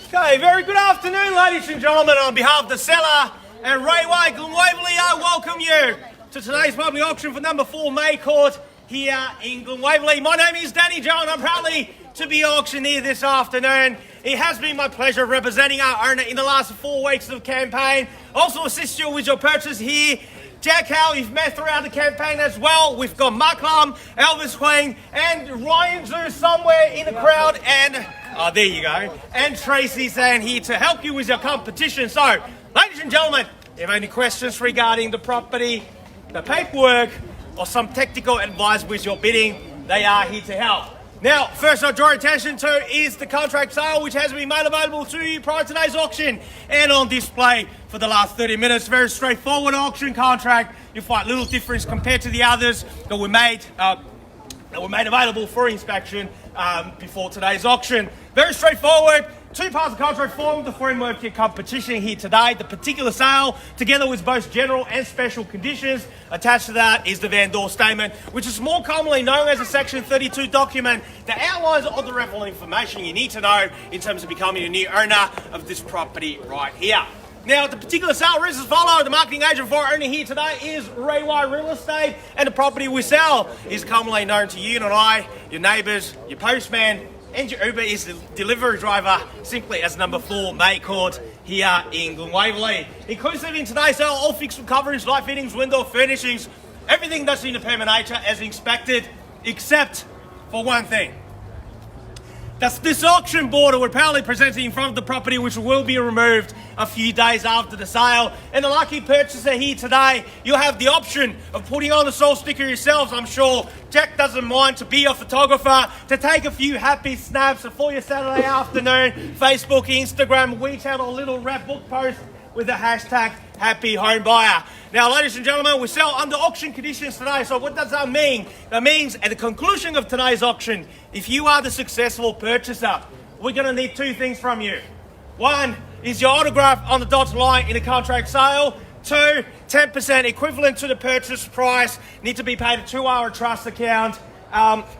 Okay, very good afternoon, ladies and gentlemen. On behalf of the seller and Railway Glen Waverley, I welcome you to today's public auction for number 4 May Court here in Glen Waverley. My name is Danny Zhang. I'm proudly to be auctioneer this afternoon. It has been my pleasure representing our owner in the last 4 weeks of campaign. Also assist you with your purchase here. Jack Howe, you've met throughout the campaign as well. We've got Mark Lum, Elvis Queen, and Ryan Zhu somewhere in the crowd, and there you go. And Tracy Zhang here to help you with your competition. So, ladies and gentlemen, if you have any questions regarding the property, the paperwork, or some technical advice with your bidding, they are here to help. Now, first I'll draw attention to is the contract sale, which has been made available to you prior to today's auction and on display for the last 30 minutes. Very straightforward auction contract. You'll find little difference compared to the others that were made available for inspection before today's auction. Very straightforward. 2 parts of contract form the framework your competition here today. The particular sale, together with both general and special conditions. Attached to that is the vendor statement, which is more commonly known as a Section 32 document that outlines all the relevant information you need to know in terms of becoming a new owner of this property right here. Now, the particular sale reads as follows. The marketing agent for our owner here today is Railway Real Estate, and the property we sell is commonly known to you and I, your neighbours, your postman, and your Uber is the delivery driver, simply as number 4 May Court here in Glen Waverley. Inclusive in today's sale, all fixed coverage, light fittings, window furnishings, everything that's in the permanent nature as inspected, except for one thing. That's this auction board we're proudly presenting in front of the property, which will be removed a few days after the sale. And the lucky purchaser here today, you'll have the option of putting on the soul sticker yourselves. I'm sure Jack doesn't mind to be a photographer, to take a few happy snaps for your Saturday afternoon, Facebook, Instagram, WeChat, or little rap book post with the hashtag Happy Home Buyer. Now, ladies and gentlemen, we sell under auction conditions today. So what does that mean? That means at the conclusion of today's auction, if you are the successful purchaser, we're going to need 2 things from you. 1 is your autograph on the dotted line in a contract sale. 2, 10% equivalent to the purchase price need to be paid a 2-hour trust account.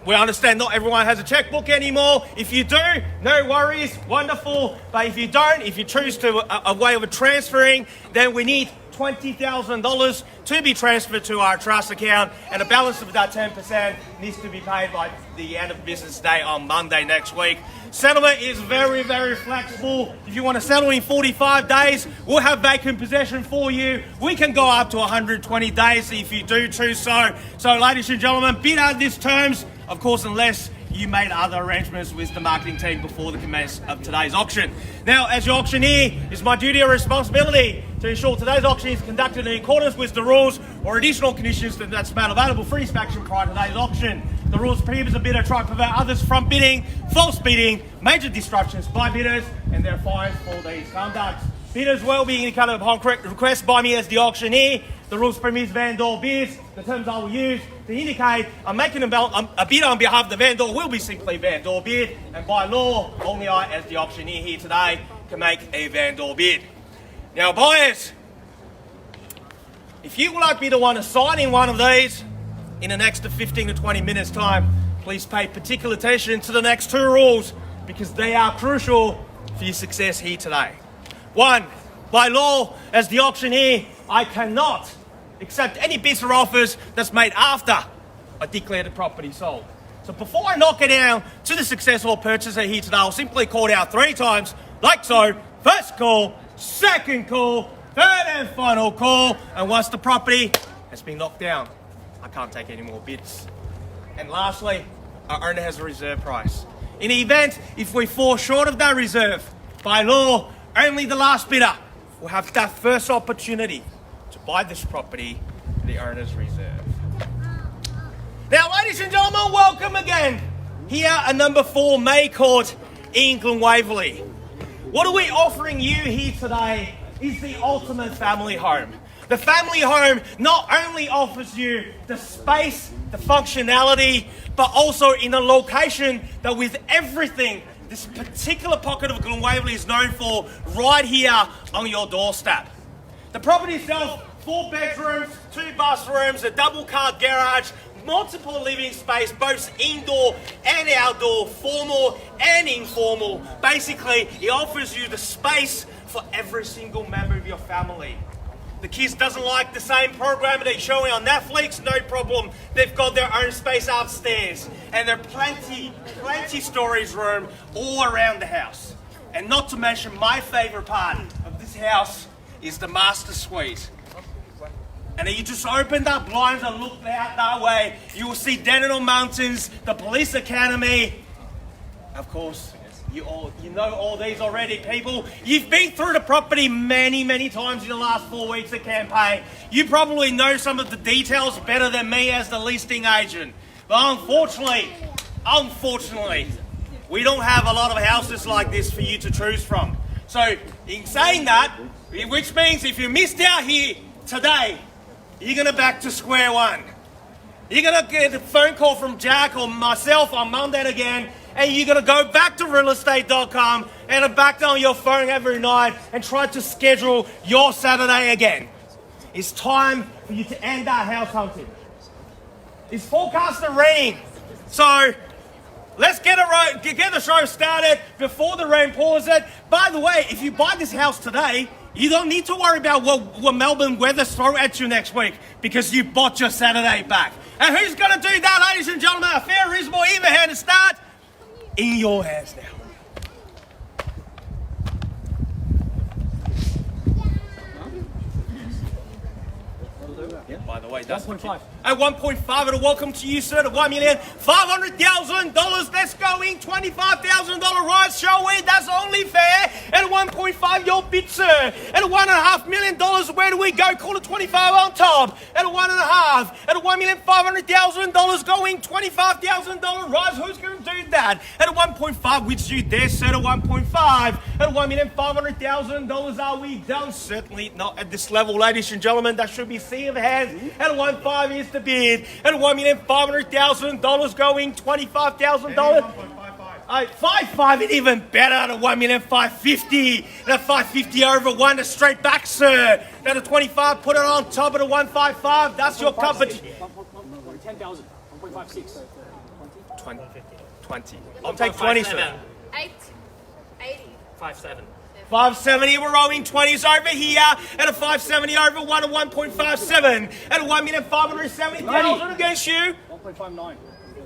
We understand not everyone has a checkbook anymore. If you do, no worries, wonderful. But if you don't, if you choose to a way of transferring, then we need $20,000 to be transferred to our trust account, and the balance of that 10% needs to be paid by the end of business day on Monday next week. Settlement is very, very flexible. If you want to settle in 45 days, we'll have vacant possession for you. We can go up to 120 days if you do choose so. So, ladies and gentlemen, bid out these terms, of course, unless you made other arrangements with the marketing team before the commence of today's auction. Now, as your auctioneer, it's my duty or responsibility to ensure today's auction is conducted in accordance with the rules or additional conditions that's made available for inspection prior to today's auction. The rules prohibit a bidder try to prevent others from bidding, false bidding, major disruptions by bidders, and there are fines for these conducts. Bidders will be indicated upon correct request by me as the auctioneer. The rules permit vendor bids. The terms I will use to indicate I'm making a bid on behalf of the vendor will be simply vendor bid, and by law, only I as the auctioneer here today can make a vendor bid. Now, buyers, if you would like to be the one to sign in one of these in the next 15 to 20 minutes time, please pay particular attention to the next 2 rules, because they are crucial for your success here today. 1, by law, as the auctioneer, I cannot accept any bids or offers that's made after I declare the property sold. So before I knock it down to the successful purchaser here today, I'll simply call it out 3 times, like so. First call, second call, third and final call, and once the property has been knocked down, I can't take any more bids. And lastly, our owner has a reserve price. In the event, if we fall short of that reserve, by law, only the last bidder will have that first opportunity to buy this property at the owner's reserve. Now, ladies and gentlemen, welcome again here at number 4 May Court in Glen Waverley. What are we offering you here today is the ultimate family home. The family home not only offers you the space, the functionality, but also in a location that with everything this particular pocket of Glen Waverley is known for, right here on your doorstep. The property itself, 4 bedrooms, 2 bathrooms, a double car garage, multiple living space, both indoor and outdoor, formal and informal. Basically, it offers you the space for every single member of your family. The kids doesn't like the same program they're showing on Netflix, no problem. They've got their own space upstairs. And there are plenty storage room all around the house. And not to mention my favorite part of this house is the master suite. And then you just open the blinds and look out that way. You will see Dandenong Mountains, the police academy. Of course, you know all these already, people. You've been through the property many times in the last 4 weeks of campaign. You probably know some of the details better than me as the listing agent. But unfortunately, we don't have a lot of houses like this for you to choose from. So, in saying that, which means if you missed out here today, you're going to back to square one. You're going to get a phone call from Jack or myself on Monday again, and you're going to go back to realestate.com and back on your phone every night and try to schedule your Saturday again. It's time for you to end that house hunting. It's forecast to rain. So let's get the show started before the rain pours it. By the way, if you buy this house today, you don't need to worry about what Melbourne weather throw at you next week because you bought your Saturday back. And who's going to do that, ladies and gentlemen? A fair, reasonable, even hand to start. In your hands now. By the way, that's 1.5. At 1.5, and a welcome to you, sir, to $1,500,000. That's going $25,000 rise, shall we? That's only fair. At 1.5, your bid, sir. At $1.5 million, where do we go? Call it 25 on top. At 1.5. At $1,500,000 going $25,000 rise. Who's going to do that? At 1.5, which you there, sir, at 1.5. At $1,500,000, are we done? Certainly not at this level, ladies and gentlemen. That should be sea of hands. At 1.5 is the bid. At $1,500,000 going $25,000. 5.5 is even better at $1,550,000. At 550 over one, a straight back, sir. At a 25, put it on top of the 155. That's your company. 10,000. 1.56. 20. I'll take 20, sir. 80. 5.7. 570, we're rolling 20s over here. At a 570 over one, a 1.57. At a 1,570,000 against you. 1.59.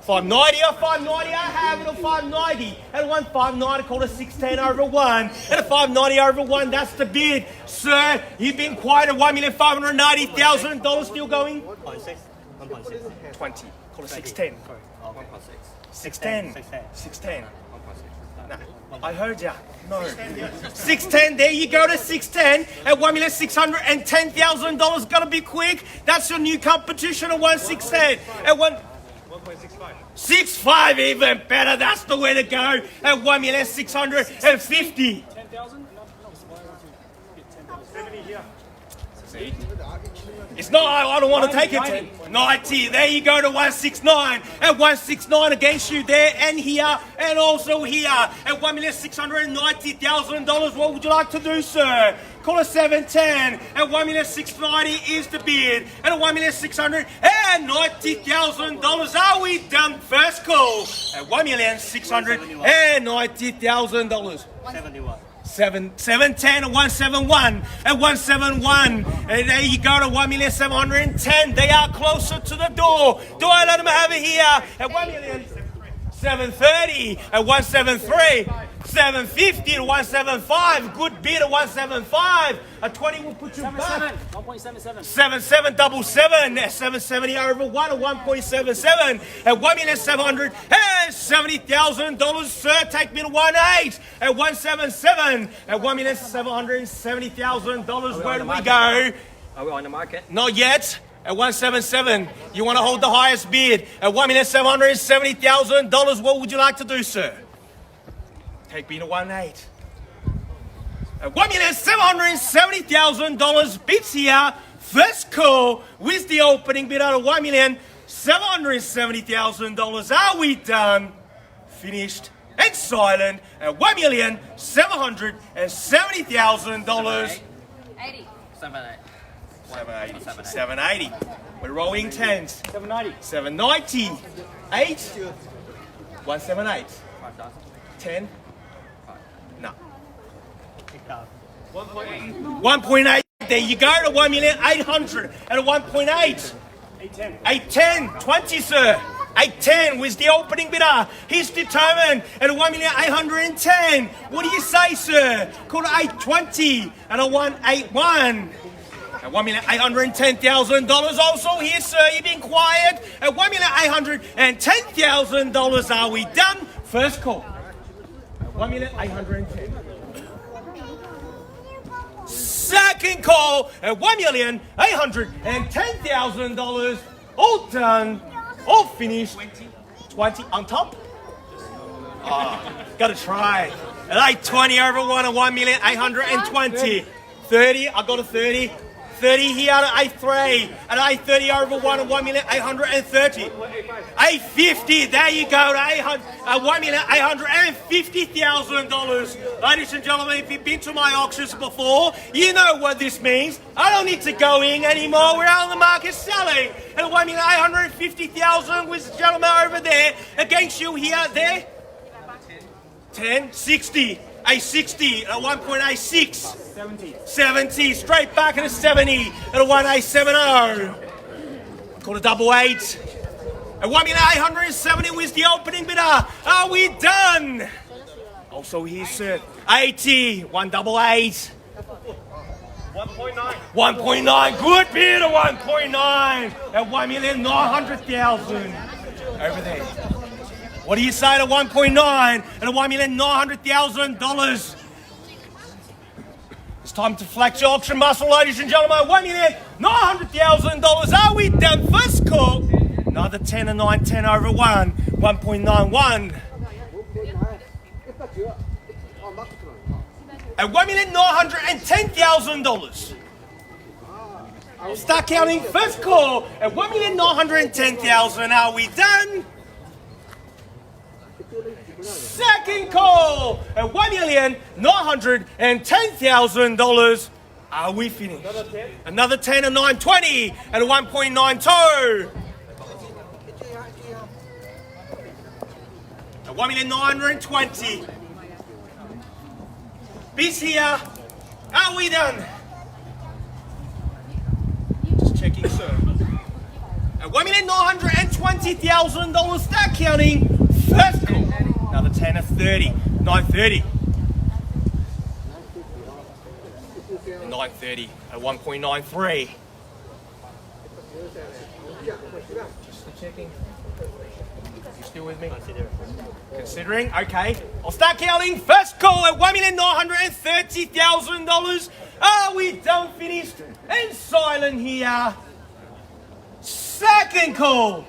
590 or 590, I have it a 590. At a 1,590, called a 610 over one. At a 590 over one, that's the bid. Sir, you've been quiet at $1,590,000 still going? 1.6. 1.6. 20. Call it 610. 1.6. 610. 610. No, I heard ya. No. 610, there you go to 610 at $1,610,000. Gotta be quick. That's your new competition at 1,610. At 1.65. 65 even better. That's the way to go. At 1,650,000. 10,000? See? It's not, I don't want to take it. 90, there you go to 169. At 169 against you there and here and also here. At $1,690,000, what would you like to do, sir? Call it 710. At $1,690,000 is the bid. At $1,690,000, are we done? First call. At $1,690,000. 71. 710 and 171 and 171 and there you go to 1,710,000. They are closer to the door. Do I let them have it here at 1,730,000 at 173 750 to 175. Good bid at 175. A 20 will put you back. 1.77. 7777 at 770 over one at 1.77 at $1,770,000. Sir, take me to 1.8 at 177 at $1,770,000. Where do we go? Are we on the market? Not yet. At 177, you want to hold the highest bid at $1,770,000. What would you like to do, sir? Take me to 1.8. At $1,770,000 bids here. First call with the opening bid at $1,770,000. Are we done? Finished and silent at $1,770,000. 80. 78. 780. 780. We're rolling tens. 790. 790. 8. 178. 10. No. 1.8. There you go to 1,800,000 and a 1.8. 810. 810. 20, sir. 810 was the opening bidder. He's determined at a 1,810,000. What do you say, sir? Call it 820 and a 181. At $1,810,000 also here, sir. You've been quiet. At $1,810,000. Are we done? First call. At 1,810,000. Second call at $1,810,000. All done. All finished. 20 on top. Oh, gotta try. At 820 over one at 1,820,000. 30. I got a 30. 30 here at 8.3. At 8.30 over one at 1,830,000. 850. There you go. To $1,850,000. Ladies and gentlemen, if you've been to my auctions before, you know what this means. I don't need to go in anymore. We're out on the market selling. At 1,850,000 with the gentleman over there against you here, there. 10, 60. A 60 at a 1.86. 70. 70, straight back at a 70 at a 1.870. Called a double 8. At 1,870 was the opening bidder. Are we done? Also here, sir. 80, 188. 1.9. 1.9, good bid at 1.9 at 1,900,000. Over there. What do you say to 1.9 and a $1,900,000? It's time to flex your auction muscle, ladies and gentlemen. $1,900,000. Are we done? First call. Another 10 and 9, 10 over 1. 1.91. At $1,910,000. Start counting. First call at $1,910,000. Are we done? Second call at $1,910,000. Are we finished? Another 10 and 9, 20 at a 1.92. At 1,920,000. Bids here. Are we done? Just checking, sir. At $1,920,000. Start counting. First call. Another 10 at 30. 930. 930 at 1.93. Just checking. You still with me? Considering? Okay. I'll start counting. First call at $1,930,000. Are we done, finished, and silent here? Second call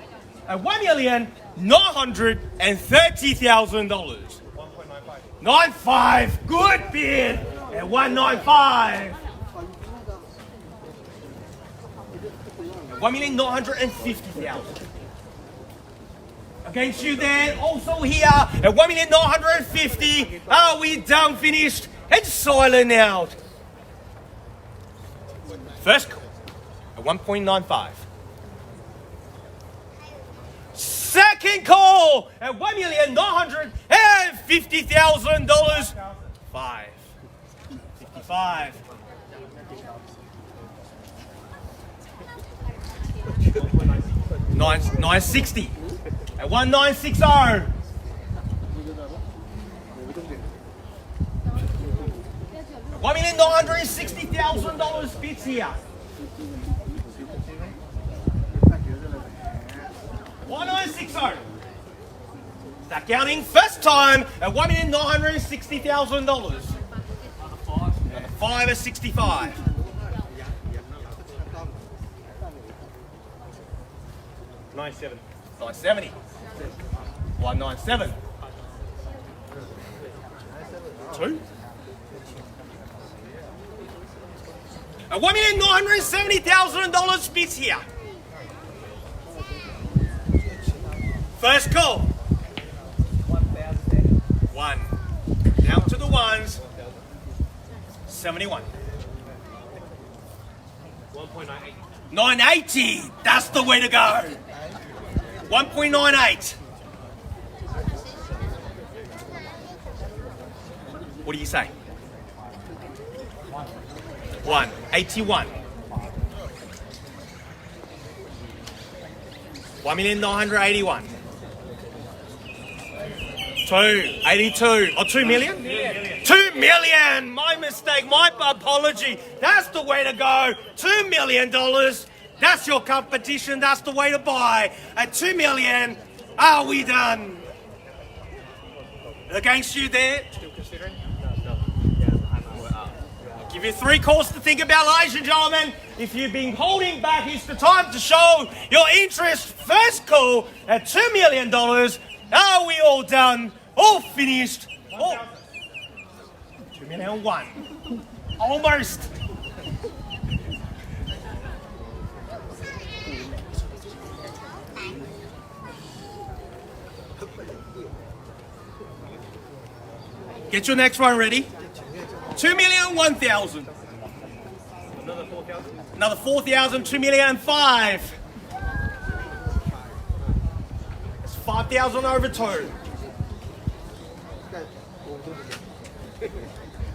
at $1,930,000. 95. Good bid at 195. 1,950,000. Against you then, also here at 1,950,000. Are we done, finished, and silent out? First call at 1.95. Second call at $1,950,000. 555. 960 at 1960. $1,960,000 bids here. 1960. Start counting. First time at $1,960,000. Another 5 at 65. 97. 970. 197. 2. At $1,970,000 bids here. First call. 1. Down to the ones. 71. 1.98. 980. That's the way to go. 1.98. What do you say? 181. 1,981. 282. Oh, 2 million? 2 million! My mistake, my apology. That's the way to go. $2 million. That's your competition. That's the way to buy. At 2 million, are we done? Against you there? Still considering? No. Yeah, we're up. Give you 3 calls to think about, ladies and gentlemen. If you've been holding back, it's the time to show your interest. First call at $2 million. Are we all done? All finished? Oh. 2 million one. Almost. Get your next one ready. 2,001,000. Another 4,000? Another 4,000, 2,005,000. It's 5,000 over 2.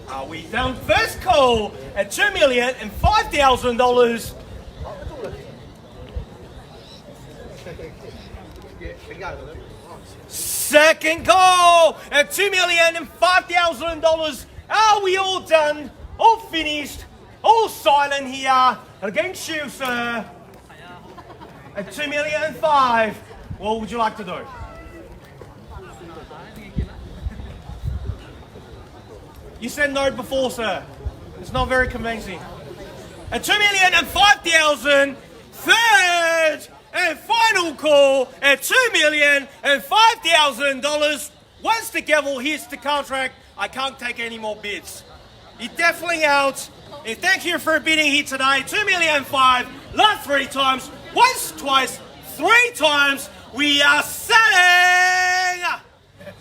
Are we done? First call at $2,005,000. Second call at $2,005,000. Are we all done? All finished? All silent here against you, sir. At $2,005,000. What would you like to do? You said no before, sir. It's not very convincing. At $2,005,000, third and final call at $2,005,000. Once the gavel hits the contract, I can't take any more bids. You're definitely out. And thank you for bidding here today. $2,005,000, last 3 times, once, twice, 3 times. We are selling!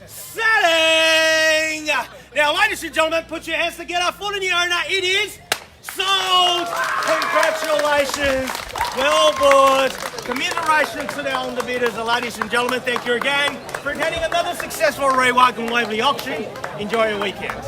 Selling! Now, ladies and gentlemen, put your hands together for the new owner. It is sold! Congratulations! Well bought. Commiseration to the underbidders. Ladies and gentlemen, thank you again for attending another successful Glen Waverley auction. Enjoy your weekend.